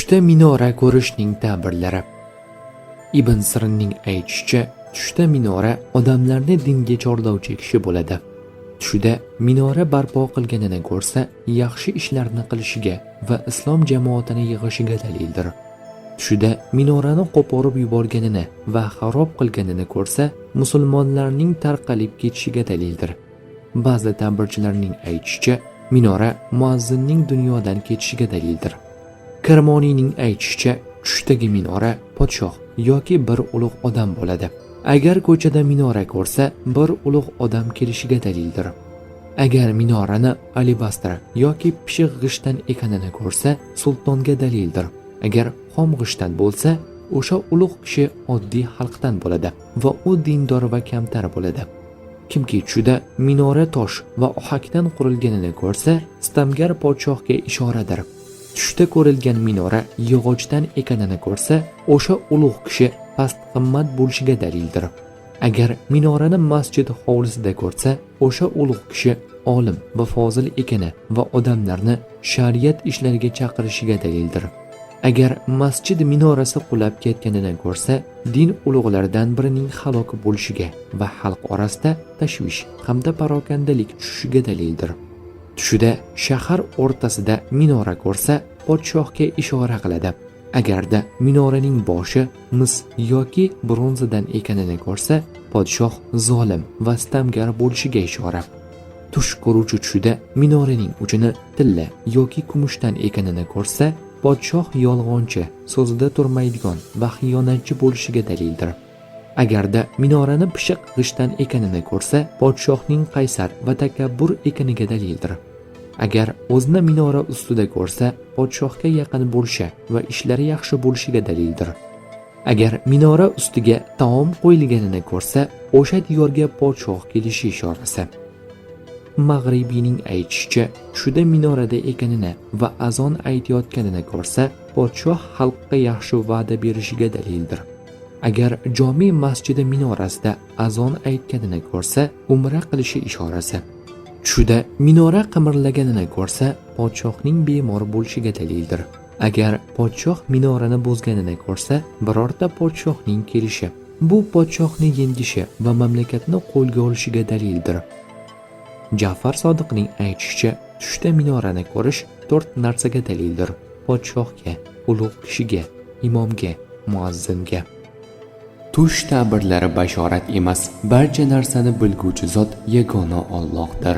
Tushda minora ko'rishning ta'birlari. Ibn Sirinning aytishicha, tushda minora odamlarni dinga chorlovchi kishi bo'ladi. Tushda minora barpo qilganini ko'rsa, yaxshi ishlarni qilishiga va islom jamoatini yig'ishiga dalildir. Tushda minorani qo'porib yuborganini va xarob qilganini ko'rsa, musulmonlarning tarqalib ketishiga dalildir. Ba'zi ta'birchilarning aytishicha, minora muazzinning dunyodan ketishiga dalildir. Kirmoniyning aytishicha, tushdagi minora podshoh yoki bir ulug' odam bo'ladi. Agar ko'chada minora ko'rsa, bir ulug' odam kelishiga dalildir. Agar minorani alibastra yoki pishiq g'ishtdan ekanini ko'rsa, sultonga dalildir. Agar xom g'ishtdan bo'lsa, o'sha ulug' kishi oddiy xalqdan bo'ladi va u dindor va kamtar bo'ladi. Kimki tushida minora tosh va ohakdan qurilganini ko'rsa, istamgar podshohga ishoradir. Tushda ko'rilgan minora yog'ochdan ekanini ko'rsa, o'sha ulug' kishi past qimmat bo'lishiga dalildir. Agar minorani masjid hovlisida ko'rsa, o'sha ulug' kishi olim va fozil ekani va odamlarni shariat ishlariga chaqirishiga dalildir. Agar masjid minorasi qulab ketganini ko'rsa, din ulug'laridan birining halok bo'lishiga va xalq orasida tashvish hamda parokandalik tushishiga dalildir. Tushida shahar o'rtasida minora ko'rsa, podshohga ishora qiladi. Agarda minoraning boshi mis yoki bronzadan ekanini ko'rsa, podshoh zolim va sitamgar bo'lishiga ishora. Tush ko'ruvchi tushida minoraning uchini tilla yoki kumushdan ekanini ko'rsa, podshoh yolg'onchi, so'zida turmaydigan va xiyonatchi bo'lishiga dalildir. Agarda minorani pishiq g'ishtdan ekanini ko'rsa, podshohning qaysar va takabbur ekaniga dalildir. Agar o'zini minora ustida ko'rsa, podshohga yaqin bo'lishi va ishlari yaxshi bo'lishiga dalildir. Agar minora ustiga taom qo'yilganini ko'rsa, o'sha diyorga podshoh kelishi ishorasi. Mag'ribiyning aytishicha, tushida minorada ekanini va azon aytayotganini ko'rsa, podshoh xalqqa yaxshi va'da berishiga dalildir. Agar jome masjidi minorasida azon aytganini ko'rsa, umra qilishi ishorasi. Tushida minora qimirlaganini ko'rsa, podshohning bemor bo'lishiga dalildir. Agar podshoh minorani buzganini ko'rsa, birorta podshohning kelishi, bu podshohni yengishi va mamlakatni qo'lga olishiga dalildir. Ja'far Sodiqning aytishicha, tushda minorani ko'rish 4 narsaga dalildir: podshohga, ulug' kishiga, imomga, muazzinga. Tush ta'birlari bashorat emas, barcha narsani bilguvchi zot yagona Allohdir.